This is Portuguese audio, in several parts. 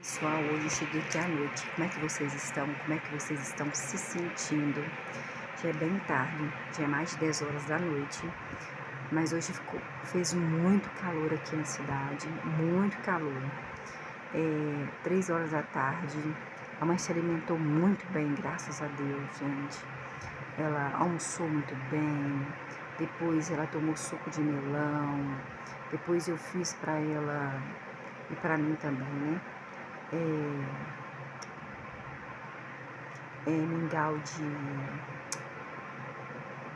Pessoal, hoje eu cheguei aqui à noite. Como é que vocês estão? Como é que vocês estão se sentindo? Já é bem tarde, já é mais de 10 horas da noite. Mas hoje fez muito calor aqui na cidade, muito calor. 3 horas da tarde, a mãe se alimentou muito bem, graças a Deus, gente. Ela almoçou muito bem, depois ela tomou suco de melão, depois eu fiz para ela e para mim também, né? Mingau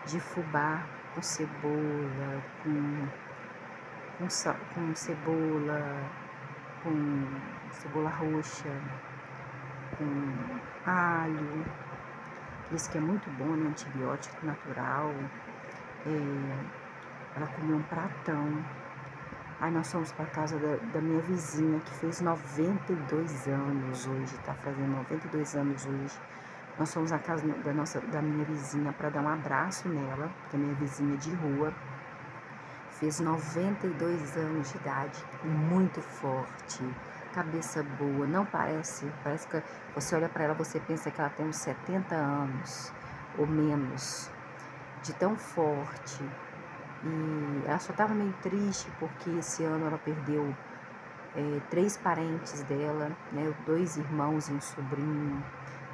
de fubá com cebola, com cebola roxa, com alho. Isso que é muito bom, né? Antibiótico natural. Ela comeu um pratão. Aí nós fomos para casa da minha vizinha, que fez 92 anos hoje, tá fazendo 92 anos hoje. Nós fomos à casa da minha vizinha para dar um abraço nela, que é minha vizinha de rua. Fez 92 anos de idade, muito forte, cabeça boa, não parece que você olha para ela, você pensa que ela tem uns 70 anos ou menos, de tão forte. E ela só estava meio triste porque esse ano ela perdeu 3 parentes dela, né, 2 irmãos e um sobrinho.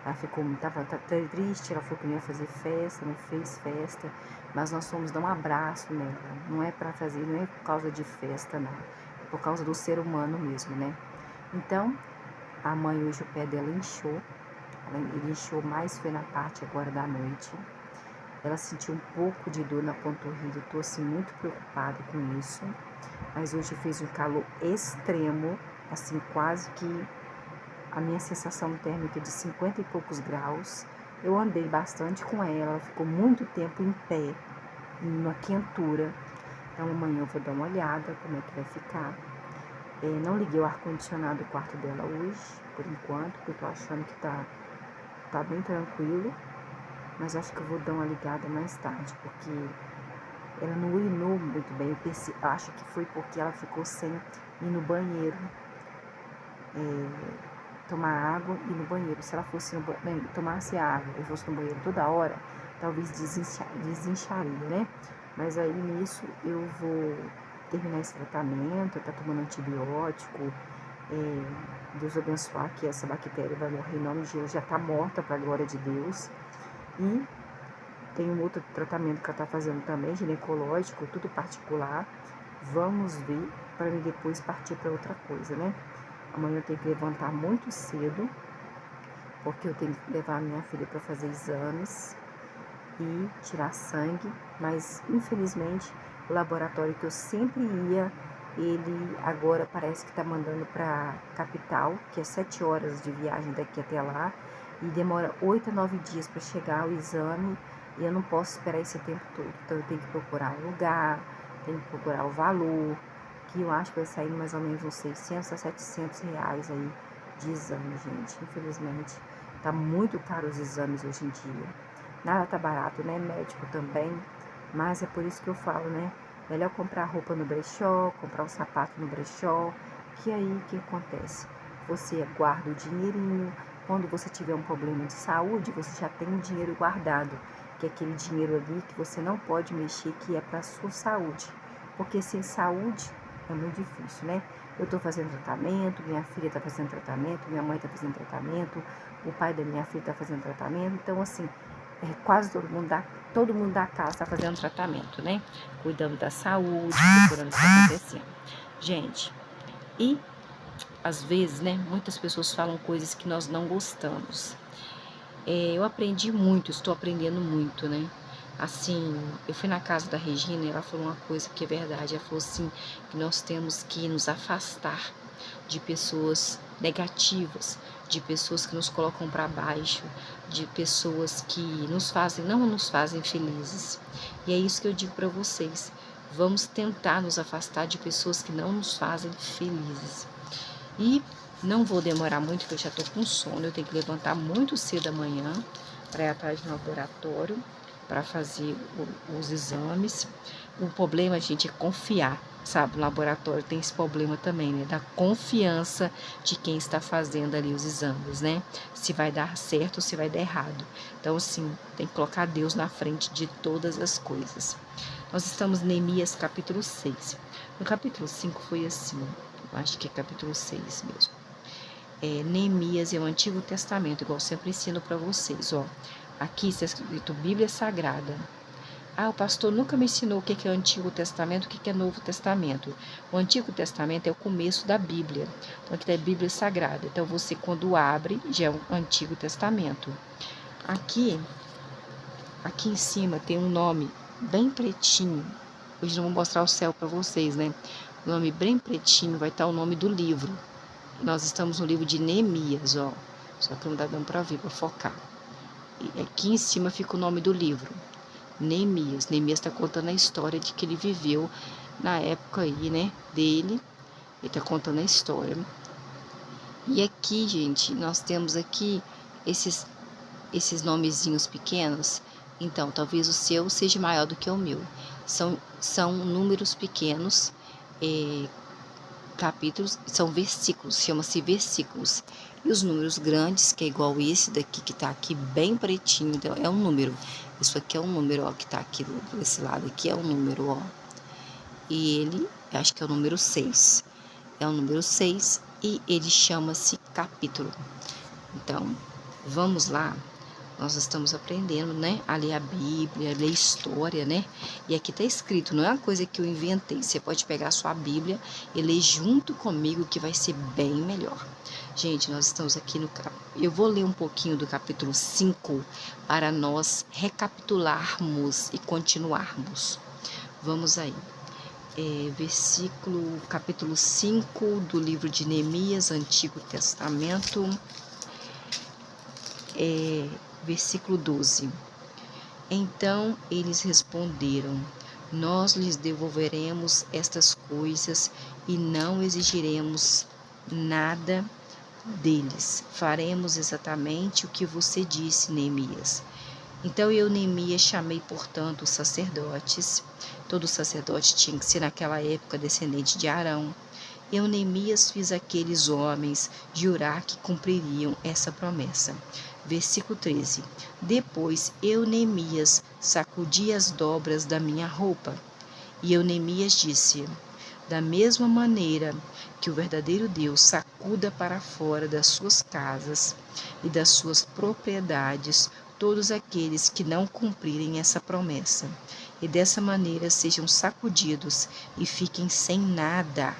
Ela tava triste, ela falou que não ia fazer festa, não fez festa, mas nós fomos dar um abraço nela. Não é para fazer, não é por causa de festa, não. É por causa do ser humano mesmo, né? Então, a mãe hoje o pé dela inchou. Ele inchou mais, foi na parte agora da noite. Ela sentiu um pouco de dor na panturrilha, eu tô assim muito preocupada com isso. Mas hoje fez um calor extremo, assim quase que a minha sensação térmica de 50 e poucos graus. Eu andei bastante com ela ficou muito tempo em pé, numa quentura. Então amanhã eu vou dar uma olhada como é que vai ficar. Não liguei o ar-condicionado do quarto dela hoje, por enquanto, porque eu tô achando que tá bem tranquilo. Mas acho que eu vou dar uma ligada mais tarde, porque ela não urinou muito bem. Eu acho que foi porque ela ficou sem ir no banheiro. Tomar água e ir no banheiro. Se ela fosse tomasse água e fosse no banheiro toda hora, talvez desincharia, né? Mas aí nisso eu vou terminar esse tratamento, tá tomando antibiótico. Deus abençoar que essa bactéria vai morrer em nome de Jesus, já tá morta para a glória de Deus. E tem um outro tratamento que ela tá fazendo também, ginecológico, tudo particular. Vamos ver para mim depois partir para outra coisa, né? Amanhã eu tenho que levantar muito cedo, porque eu tenho que levar a minha filha para fazer exames e tirar sangue. Mas, infelizmente, o laboratório que eu sempre ia, ele agora parece que está mandando para capital, que é 7 horas de viagem daqui até lá, e demora 8 a 9 dias para chegar o exame, e eu não posso esperar esse tempo todo. Então, eu tenho que procurar um lugar, tenho que procurar o valor, que eu acho que vai sair mais ou menos uns 600 a 700 reais aí de exame, gente. Infelizmente, tá muito caro os exames hoje em dia. Nada tá barato, né? Médico também. Mas é por isso que eu falo, né? Melhor comprar roupa no brechó, comprar um sapato no brechó. Que aí, o que acontece? Você guarda o dinheirinho. Quando você tiver um problema de saúde, você já tem o dinheiro guardado. Que é aquele dinheiro ali que você não pode mexer, que é para sua saúde. Porque sem saúde é muito difícil, né? Eu tô fazendo tratamento, minha filha tá fazendo tratamento, minha mãe tá fazendo tratamento, o pai da minha filha tá fazendo tratamento. Então, assim, quase todo mundo da casa tá fazendo tratamento, né? Cuidando da saúde, procurando o que tá acontecendo. Gente, e às vezes, né, muitas pessoas falam coisas que nós não gostamos. Eu aprendi muito, estou aprendendo muito, né? Assim, eu fui na casa da Regina e ela falou uma coisa que é verdade. Ela falou assim, que nós temos que nos afastar de pessoas negativas, de pessoas que nos colocam para baixo, de pessoas que não nos fazem felizes. E é isso que eu digo para vocês. Vamos tentar nos afastar de pessoas que não nos fazem felizes. E não vou demorar muito, porque eu já tô com sono. Eu tenho que levantar muito cedo amanhã para ir atrás do laboratório para fazer os exames. O problema, gente, é confiar. sabe, o laboratório tem esse problema também, né, da confiança de quem está fazendo ali os exames, né, se vai dar certo ou se vai dar errado. Então, assim, tem que colocar Deus na frente de todas as coisas. Nós estamos em Neemias capítulo 6. No capítulo 5 foi assim, eu acho que é capítulo 6 mesmo. Neemias é o Antigo Testamento, igual eu sempre ensino para vocês, ó. Aqui está escrito Bíblia Sagrada. Ah, o pastor nunca me ensinou o que é o Antigo Testamento, o que é o Novo Testamento. O Antigo Testamento é o começo da Bíblia. Então, aqui é a Bíblia Sagrada. Então, você, quando abre, já é o Antigo Testamento. Aqui em cima, tem um nome bem pretinho. Hoje não vou mostrar o céu para vocês, né? O nome bem pretinho vai estar o nome do livro. Nós estamos no livro de Neemias, ó. Só que não dá dando para ver, para focar. E aqui em cima fica o nome do livro. Neemias. Neemias está contando a história de que ele viveu na época aí, né, dele. Ele está contando a história. E aqui, gente, nós temos aqui esses nomezinhos pequenos. Então, talvez o seu seja maior do que o meu. São números pequenos, capítulos, são versículos, chama-se versículos. E os números grandes, que é igual esse daqui, que tá aqui bem pretinho, então é um número. Isso aqui é um número, ó, que tá aqui desse lado aqui é um número, ó. E ele, acho que é o número 6. É o número 6 e ele chama-se capítulo. Então, vamos lá. Nós estamos aprendendo, né, a ler a Bíblia, a ler história, né? E aqui está escrito, não é uma coisa que eu inventei. Você pode pegar a sua Bíblia e ler junto comigo, que vai ser bem melhor. Gente, nós estamos aqui no... Eu vou ler um pouquinho do capítulo 5 para nós recapitularmos e continuarmos. Vamos aí. Capítulo 5 do livro de Neemias, Antigo Testamento. Versículo 12. Então eles responderam: nós lhes devolveremos estas coisas e não exigiremos nada deles. Faremos exatamente o que você disse, Neemias. Então eu, Neemias, chamei, portanto, os sacerdotes. Todo sacerdote tinha que ser naquela época descendente de Arão. Eu, Neemias, fiz aqueles homens jurar que cumpririam essa promessa. Versículo 13. Depois eu, Neemias, sacudi as dobras da minha roupa. E eu, Neemias, disse: da mesma maneira que o verdadeiro Deus sacuda para fora das suas casas e das suas propriedades todos aqueles que não cumprirem essa promessa, e dessa maneira sejam sacudidos e fiquem sem nada.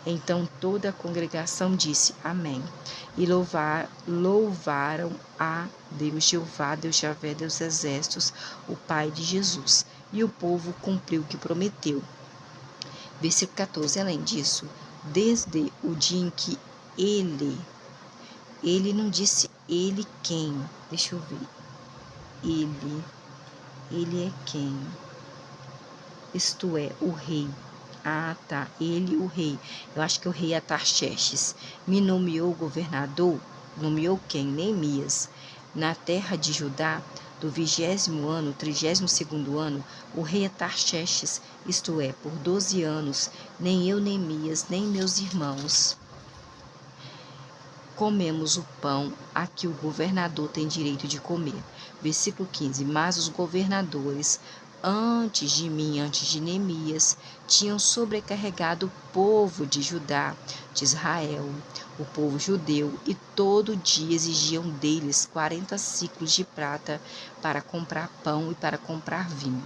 Então toda a congregação disse amém, e louvaram a Deus Jeová, Deus Javé, Deus Exércitos, o Pai de Jesus. E o povo cumpriu o que prometeu. Versículo 14, além disso, desde o dia em que ele não disse ele quem, deixa eu ver, ele é quem? Isto é, o rei. Ah, tá, ele, o rei. Eu acho que o rei Atarxerxes me nomeou governador. Nomeou quem? Neemias. Na terra de Judá, do 20º ano, 32º ano, o rei Atarxerxes, isto é, por 12 anos, nem eu, Neemias, nem meus irmãos comemos o pão a que o governador tem direito de comer. Versículo 15. Mas os governadores, antes de mim, antes de Neemias, tinham sobrecarregado o povo de Judá, de Israel, o povo judeu, e todo dia exigiam deles 40 ciclos de prata para comprar pão e para comprar vinho.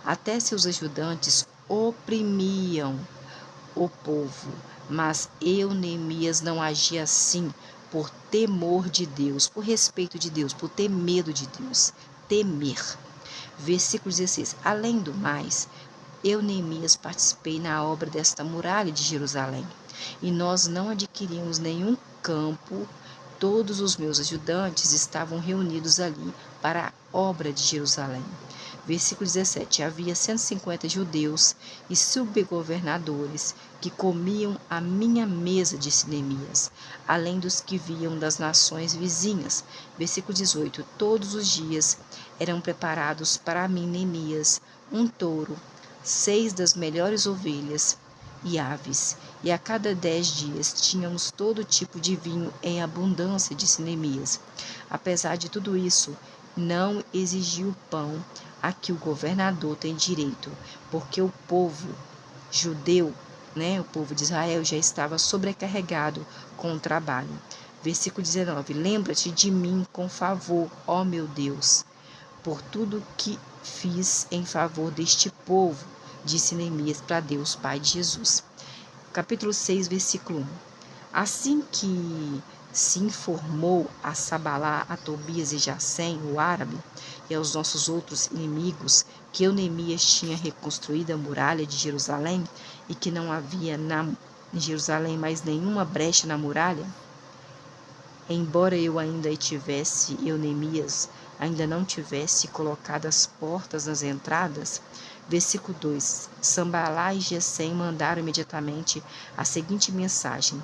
Até seus ajudantes oprimiam o povo, mas eu, Neemias, não agi assim por temor de Deus, por respeito de Deus, por ter medo de Deus, temer. Versículo 16. Além do mais, eu, Neemias, participei na obra desta muralha de Jerusalém, e nós não adquirimos nenhum campo. Todos os meus ajudantes estavam reunidos ali para a obra de Jerusalém. Versículo 17. Havia 150 judeus e subgovernadores que comiam à minha mesa, disse Neemias, além dos que vinham das nações vizinhas. Versículo 18. Todos os dias eram preparados para mim, Neemias, um touro, 6 das melhores ovelhas, e aves, e a cada 10 dias tínhamos todo tipo de vinho em abundância, disse Neemias. Apesar de tudo isso, não exigiu o pão a que o governador tem direito, porque o povo judeu, o povo de Israel já estava sobrecarregado com o trabalho. Versículo 19: Lembra-te de mim com favor, ó meu Deus, por tudo que fiz em favor deste povo, disse Neemias para Deus, Pai de Jesus. Capítulo 6, versículo 1. Assim que se informou a Sabalá, a Tobias e Jacém, o árabe, e aos nossos outros inimigos, que Neemias tinha reconstruído a muralha de Jerusalém e que não havia em Jerusalém mais nenhuma brecha na muralha, embora Neemias, ainda não tivesse colocado as portas nas entradas. Versículo 2. Sambalá e Gesem mandaram imediatamente a seguinte mensagem: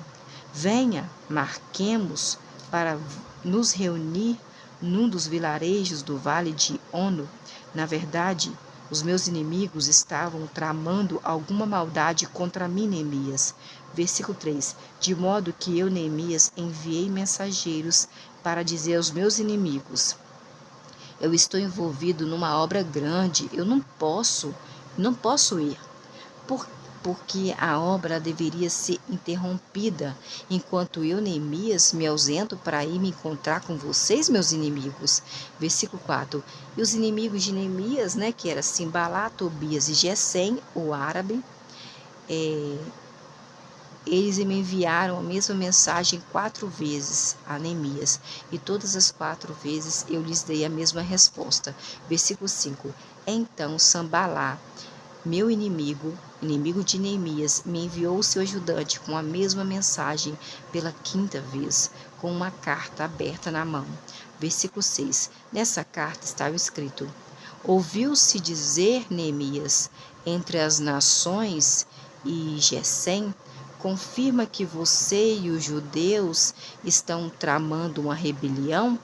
Venha, marquemos para nos reunir num dos vilarejos do vale de Ono. Na verdade, os meus inimigos estavam tramando alguma maldade contra mim, Neemias. Versículo 3. De modo que eu, Neemias, enviei mensageiros para dizer aos meus inimigos: eu estou envolvido numa obra grande, eu não posso ir, porque a obra deveria ser interrompida, enquanto eu, Neemias, me ausento para ir me encontrar com vocês, meus inimigos. Versículo 4. E os inimigos de Neemias, que era Sambalá, Tobias e Gesem, o árabe, eles me enviaram a mesma mensagem 4 vezes a Neemias, e todas as 4 vezes eu lhes dei a mesma resposta. Versículo 5. Então Sambalá, meu inimigo de Neemias, me enviou o seu ajudante com a mesma mensagem pela 5ª vez, com uma carta aberta na mão. Versículo 6. Nessa carta estava escrito: ouviu-se dizer, Neemias, entre as nações, e Gesem confirma que você e os judeus estão tramando uma rebelião?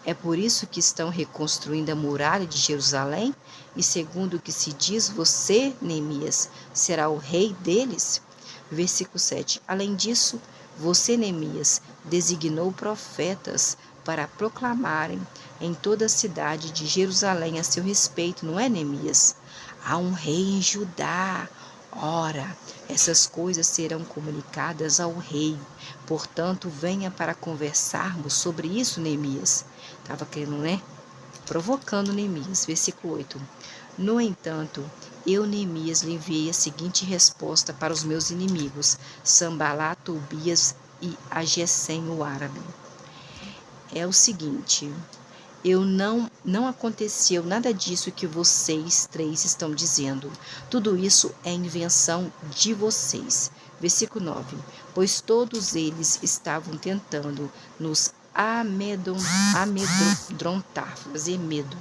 É por isso que estão reconstruindo a muralha de Jerusalém? E segundo o que se diz, você, Neemias, será o rei deles? Versículo 7. Além disso, você, Neemias, designou profetas para proclamarem em toda a cidade de Jerusalém a seu respeito, não é, Neemias? Há um rei em Judá. Ora, essas coisas serão comunicadas ao rei. Portanto, venha para conversarmos sobre isso, Neemias. Estava querendo, provocando Neemias. Versículo 8. No entanto, eu, Neemias, lhe enviei a seguinte resposta para os meus inimigos, Sambalá, Tobias e a Gesem, o árabe. É o seguinte: não aconteceu nada disso que vocês 3 estão dizendo. Tudo isso é invenção de vocês. Versículo 9. Pois todos eles estavam tentando nos amedrontar, fazer medo.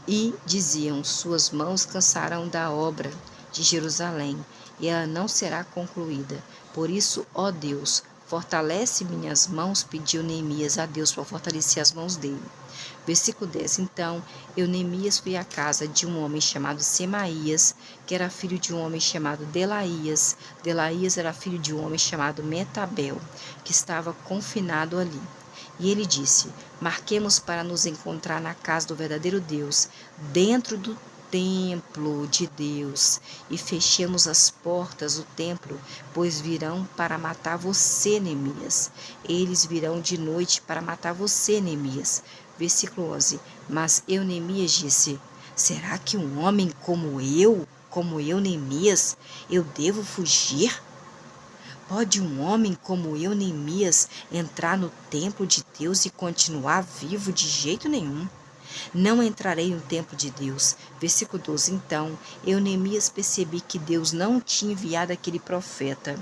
E diziam: suas mãos cansarão da obra de Jerusalém, e ela não será concluída. Por isso, ó Deus, fortalece minhas mãos, pediu Neemias a Deus para fortalecer as mãos dele. Versículo 10. Então, eu, Neemias, fui à casa de um homem chamado Semaías, que era filho de um homem chamado Delaías. Delaías era filho de um homem chamado Metabel, que estava confinado ali. E ele disse: marquemos para nos encontrar na casa do verdadeiro Deus, dentro do templo de Deus, e fechemos as portas do templo, pois virão para matar você, Neemias. Eles virão de noite para matar você, Neemias. Versículo 11. Mas eu, Neemias, disse: será que um homem como eu, Neemias, eu devo fugir? Pode um homem como eu, Neemias, entrar no templo de Deus e continuar vivo? De jeito nenhum. Não entrarei no templo de Deus. Versículo 12. Então, eu, Neemias, percebi que Deus não tinha enviado aquele profeta,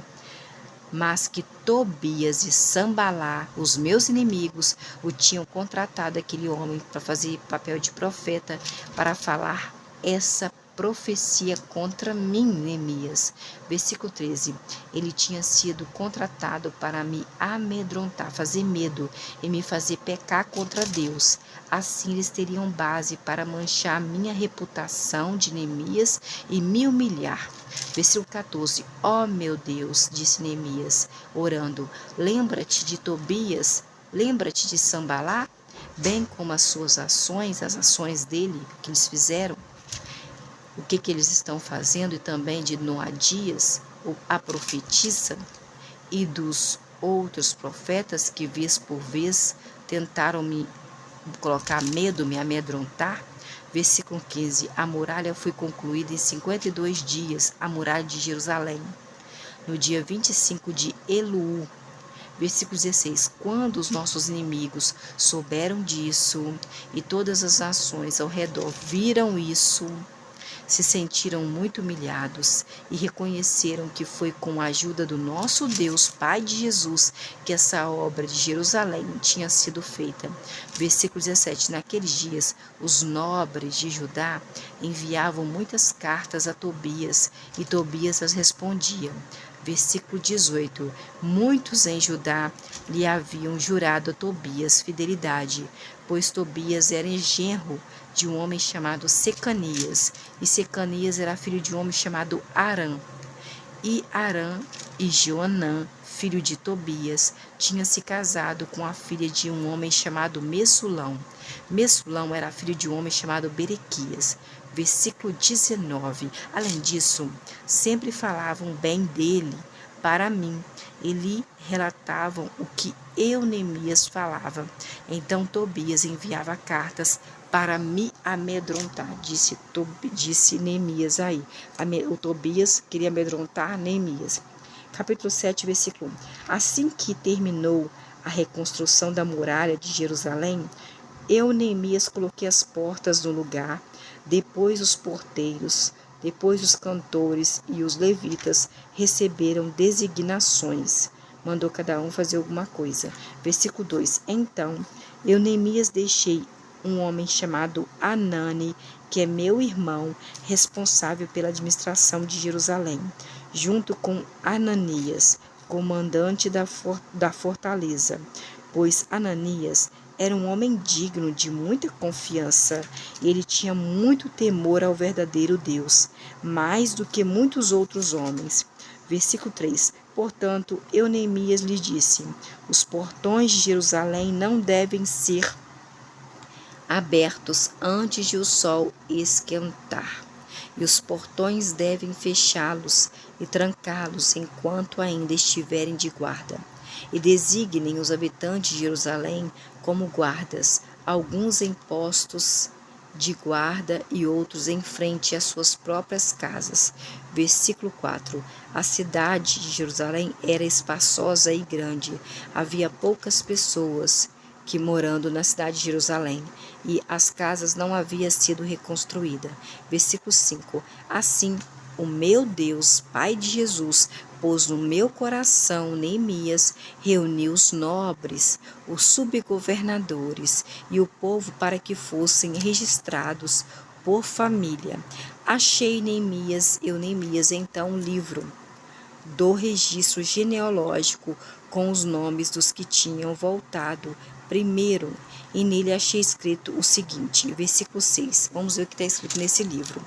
mas que Tobias e Sambalá, os meus inimigos, o tinham contratado aquele homem para fazer papel de profeta, para falar essa profecia contra mim, Neemias. Versículo 13. Ele tinha sido contratado para me amedrontar, fazer medo e me fazer pecar contra Deus. Assim eles teriam base para manchar minha reputação de Neemias e me humilhar. Versículo 14. Ó meu Deus, disse Neemias, orando, lembra-te de Tobias, lembra-te de Sambalá, bem como as suas ações, as ações dele, que eles fizeram, o que eles estão fazendo, e também de Noadias, a profetisa, e dos outros profetas que vez por vez tentaram me colocar medo, me amedrontar. Versículo 15. A muralha foi concluída em 52 dias, a muralha de Jerusalém, no dia 25 de Elul. Versículo 16. Quando os nossos inimigos souberam disso e todas as nações ao redor viram isso, se sentiram muito humilhados e reconheceram que foi com a ajuda do nosso Deus, Pai de Jesus, que essa obra de Jerusalém tinha sido feita. Versículo 17. Naqueles dias, os nobres de Judá enviavam muitas cartas a Tobias, e Tobias as respondia. Versículo 18. Muitos em Judá lhe haviam jurado a Tobias fidelidade, pois Tobias era genro de um homem chamado Secanias, e Secanias era filho de um homem chamado Arã. E Arã e Joanã, filho de Tobias, tinha se casado com a filha de um homem chamado Messulão. Messulão era filho de um homem chamado Berequias. Versículo 19. Além disso, sempre falavam bem dele para mim, e lhe relatavam o que eu, Neemias, falava. Então Tobias enviava cartas para me amedrontar, disse Neemias aí. O Tobias queria amedrontar Neemias. Capítulo 7, versículo 1. Assim que terminou a reconstrução da muralha de Jerusalém, eu, Neemias, coloquei as portas no lugar, depois os porteiros, depois os cantores e os levitas receberam designações. Mandou cada um fazer alguma coisa. Versículo 2. Então, eu, Neemias, deixei um homem chamado Anani, que é meu irmão, responsável pela administração de Jerusalém, junto com Ananias, comandante da fortaleza, pois Ananias era um homem digno de muita confiança. Ele tinha muito temor ao verdadeiro Deus, mais do que muitos outros homens. Versículo 3. Portanto, eu, Neemias, lhe disse: os portões de Jerusalém não devem ser abertos antes de o sol esquentar, e os portões devem fechá-los e trancá-los enquanto ainda estiverem de guarda. E designem os habitantes de Jerusalém como guardas, alguns em postos de guarda e outros em frente às suas próprias casas. Versículo 4. A cidade de Jerusalém era espaçosa e grande. Havia poucas pessoas que morando na cidade de Jerusalém, e as casas não haviam sido reconstruídas. Versículo 5. Assim, o meu Deus, Pai de Jesus, pôs no meu coração, Neemias, reuniu os nobres, os subgovernadores e o povo para que fossem registrados por família. Achei Neemias, então um livro do registro genealógico com os nomes dos que tinham voltado primeiro, e nele achei escrito o seguinte, versículo 6. Vamos ver o que está escrito nesse livro.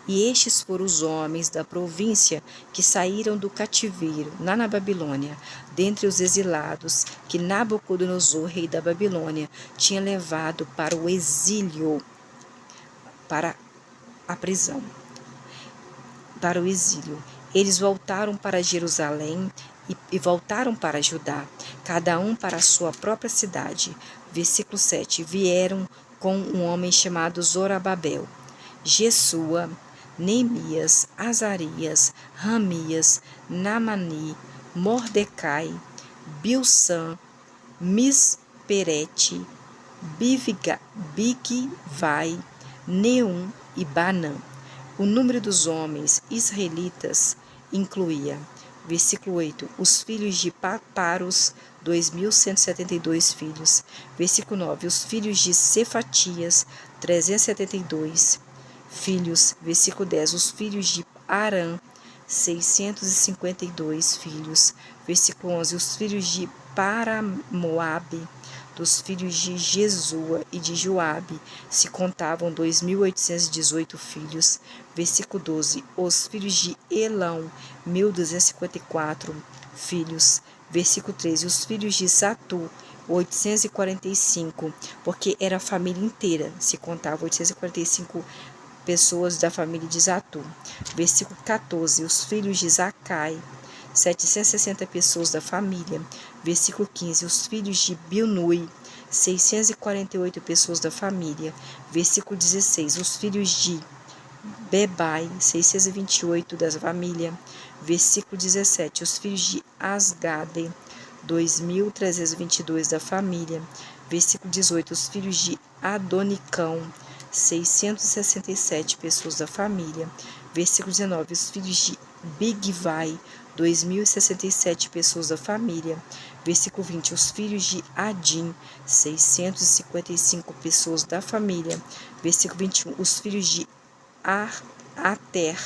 E estes foram os homens da província que saíram do cativeiro, lá na Babilônia, dentre os exilados que Nabucodonosor, rei da Babilônia, tinha levado para o exílio, para a prisão, para o exílio. Eles voltaram para Jerusalém e voltaram para Judá, cada um para a sua própria cidade. Versículo 7. Vieram com um homem chamado Zorobabel, Jesua, Neemias, Azarias, Ramias, Namani, Mordecai, Bilsan, Misperete, Bigvai, Neum e Banã. O número dos homens israelitas incluía, versículo 8, os filhos de Paros, 2.172 filhos. Versículo 9, os filhos de Cefatias, 372 filhos. Versículo 10, os filhos de Arã, 652 filhos. Versículo 11, os filhos de Paramoabe, dos filhos de Jesua e de Joabe, se contavam 2.818 filhos. Versículo 12, os filhos de Elão, 1.254 filhos. Versículo 13, os filhos de Satu, 845, porque era a família inteira, se contava 845 pessoas da família de Zatu. Versículo 14, os filhos de Zacai, 760 pessoas da família. Versículo 15, os filhos de Bilnui, 648 pessoas da família. Versículo 16, os filhos de Bebai, 628 da família. Versículo 17, os filhos de Asgade, 2.322 da família. Versículo 18, os filhos de Adonicão, 667 pessoas da família. Versículo 19, os filhos de Bigvai, 2.067 pessoas da família. Versículo 20, os filhos de Adim, 655 pessoas da família. Versículo 21, os filhos de Ater,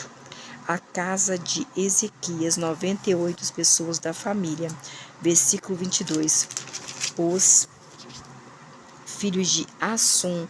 a casa de Ezequias, 98 pessoas da família. Versículo 22, os filhos de Assum,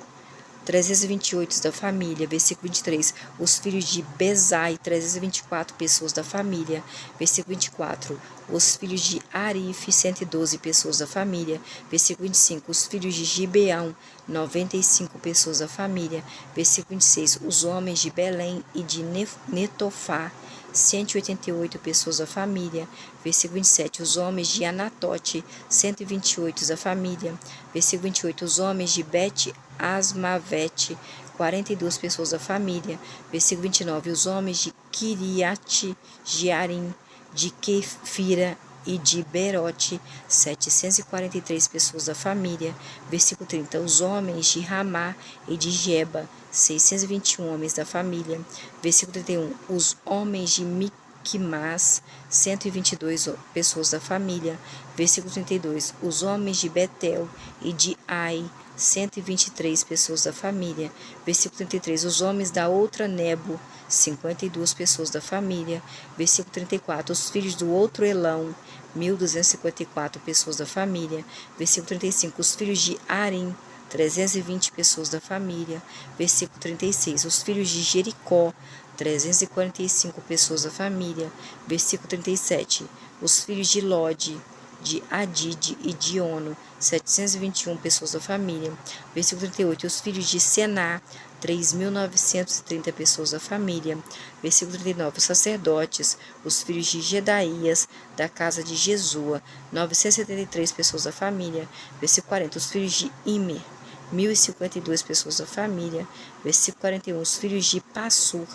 328 da família. Versículo 23, os filhos de Bezai, 324 pessoas da família. Versículo 24, os filhos de Arif, 112 pessoas da família. Versículo 25, os filhos de Gibeão, 95 pessoas da família. Versículo 26, os homens de Belém e de Netofá, 188 pessoas da família. Versículo 27, os homens de Anatote, 128 da família. Versículo 28, os homens de Bet-Asmavete, 42 pessoas da família. Versículo 29, os homens de Kiriate Jearim, de Kefira e de Berote, 743 pessoas da família. Versículo 30, os homens de Ramá e de Geba, 621 homens da família. Versículo 31, os homens de Miquimás, 122 pessoas da família. Versículo 32, os homens de Betel e de Ai, 123 pessoas da família. Versículo 33, os homens da outra Nebo, 52 pessoas da família. Versículo 34, os filhos do outro Elão, 1.254 pessoas da família. Versículo 35, os filhos de Arim, 320 pessoas da família. Versículo 36, os filhos de Jericó, 345 pessoas da família. Versículo 37, os filhos de Lode, de Adide e de Ono, 721 pessoas da família. Versículo 38, os filhos de Sená, 3.930 pessoas da família. Versículo 39, os sacerdotes, os filhos de Gedaías, da casa de Jesua, 973 pessoas da família. Versículo 40, os filhos de Imer, 1.052 pessoas da família. Versículo 41, os filhos de Passur,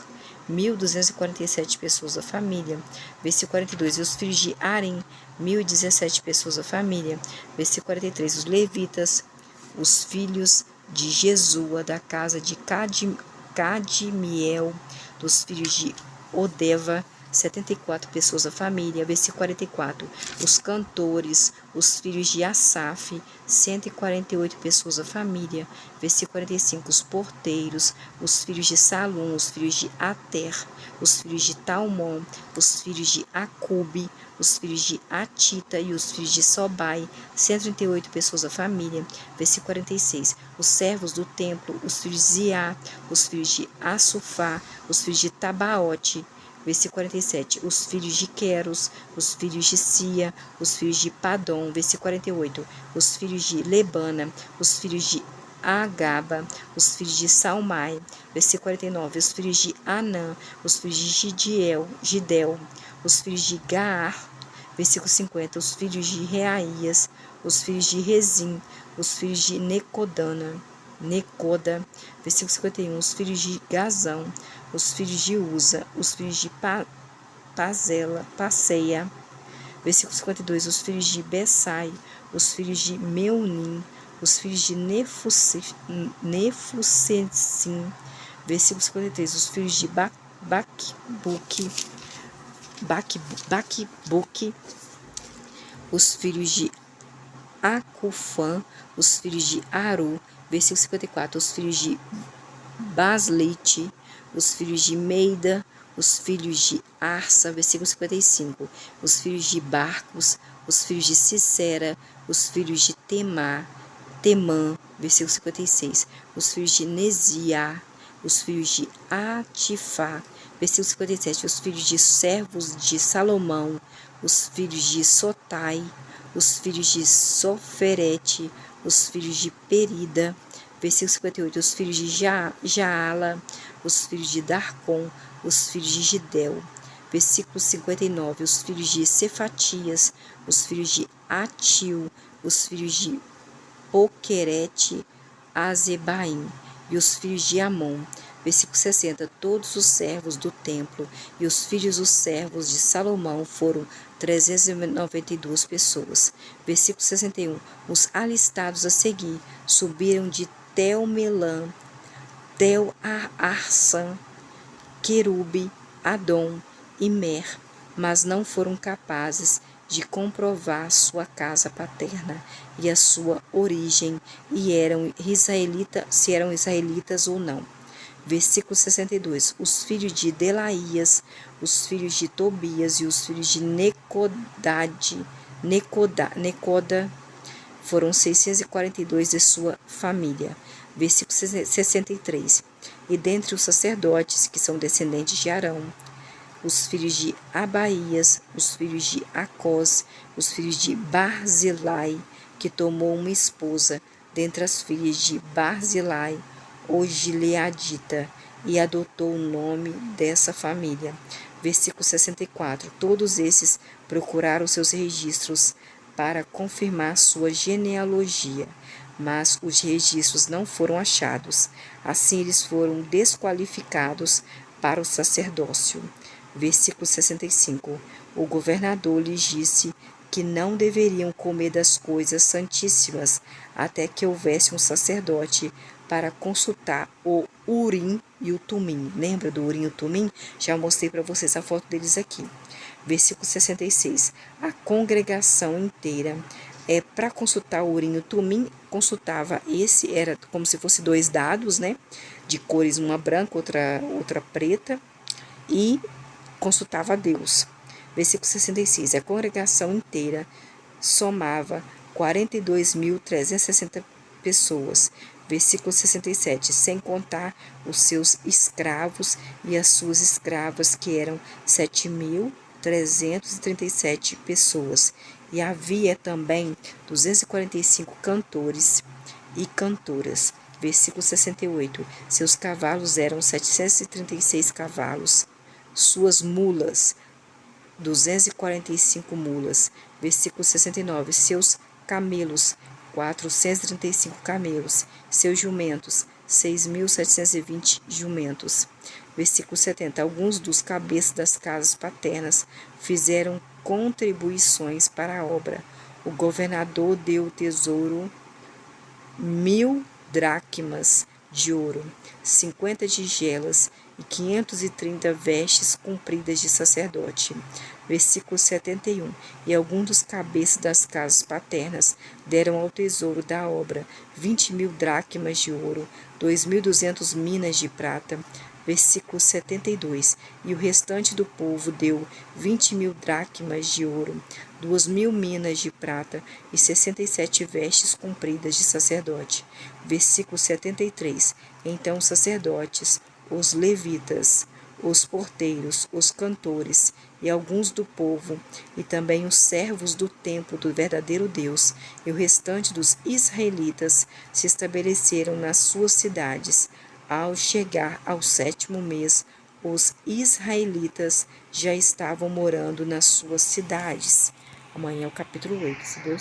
1.247 pessoas da família. Versículo 42, e os filhos de Arim, 1.017 pessoas da família. Versículo 43, os levitas, os filhos de Jesua, da casa de Cadmiel, dos filhos de Odeva, 74 pessoas da família. Versículo 44, os cantores, os filhos de Asaf, 148 pessoas da família. Versículo 45, os porteiros, os filhos de Salum, os filhos de Ater, os filhos de Talmon, os filhos de Acube, os filhos de Atita e os filhos de Sobai, 138 pessoas da família. Versículo 46, os servos do templo, os filhos de Ziá, os filhos de Assufá, os filhos de Tabaote. Versículo 47, os filhos de Queros, os filhos de Sia, os filhos de Padom. Versículo 48, os filhos de Lebana, os filhos de Agaba, os filhos de Salmai. Versículo 49, os filhos de Anã, os filhos de Gidel, os filhos de Gaar. Versículo 50, os filhos de Reaías, os filhos de Rezim, os filhos de Necoda. Versículo 51, os filhos de Gazão, os filhos de Uza, os filhos de Passeia. Versículo 52, os filhos de Bessai, os filhos de Meunim, os filhos de Nefusensim. Versículo 53, os filhos de Baquebuque, os filhos de Acufã, os filhos de Aru. Versículo 54, os filhos de Baslite, os filhos de Meida, os filhos de Arsa, versículo 55, os filhos de Barcos, os filhos de Sisera, os filhos de Temã, versículo 56, os filhos de Neziá, os filhos de Atifá, versículo 57, os filhos de servos de Salomão, os filhos de Sotai, os filhos de Soferete, os filhos de Perida, versículo 58, os filhos de Jaala, os filhos de Darcon, os filhos de Gidel, versículo 59, os filhos de Cefatias, os filhos de Atil, os filhos de Poquerete, Azebaim, e os filhos de Amon. Versículo 60, todos os servos do templo e os filhos dos servos de Salomão foram 392 pessoas. Versículo 61, os alistados a seguir subiram de Tel-Melã, Tel-Arsan, Querube, Adom e Mer, mas não foram capazes de comprovar sua casa paterna e a sua origem, e se eram israelitas ou não. Versículo 62, os filhos de Delaías, os filhos de Tobias e os filhos de Necoda foram 642 de sua família. Versículo 63, e dentre os sacerdotes que são descendentes de Arão, os filhos de Abaías, os filhos de Acós, os filhos de Barzilai, que tomou uma esposa dentre as filhas de Barzilai, o Gileadita, e adotou o nome dessa família. Versículo 64, todos esses procuraram seus registros para confirmar sua genealogia, mas os registros não foram achados. Assim eles foram desqualificados para o sacerdócio. Versículo 65, o governador lhes disse que não deveriam comer das coisas santíssimas até que houvesse um sacerdote para consultar o Urim e o Tumim. Lembra do Urim e o Tumim? Já mostrei para vocês a foto deles aqui. Versículo 66, a congregação inteira para consultar o Urim e o Tumim, consultava esse, era como se fosse dois dados, né, de cores, uma branca, outra preta, e consultava a Deus. Versículo 66, a congregação inteira somava 42.360 pessoas. Versículo 67, sem contar os seus escravos e as suas escravas, que eram 7.337 pessoas. E havia também 245 cantores e cantoras. Versículo 68, seus cavalos eram 736 cavalos, suas mulas, 245 mulas. Versículo 69, seus camelos, 435 camelos, seus jumentos, 6.720 jumentos. Versículo 70, alguns dos cabeças das casas paternas fizeram contribuições para a obra. O governador deu o tesouro 1.000 dracmas de ouro, 50 tigelas e 530 vestes compridas de sacerdote. Versículo 71, e alguns dos cabeças das casas paternas deram ao tesouro da obra 20.000 dracmas de ouro, 2.200 minas de prata. Versículo 72, e o restante do povo deu 20.000 dracmas de ouro, 2.000 minas de prata e 67 vestes compridas de sacerdote. Versículo 73, então os sacerdotes, os levitas, os porteiros, os cantores e alguns do povo, e também os servos do templo do verdadeiro Deus, e o restante dos israelitas se estabeleceram nas suas cidades. Ao chegar ao 7º mês, os israelitas já estavam morando nas suas cidades. Amanhã é o capítulo 8, se Deus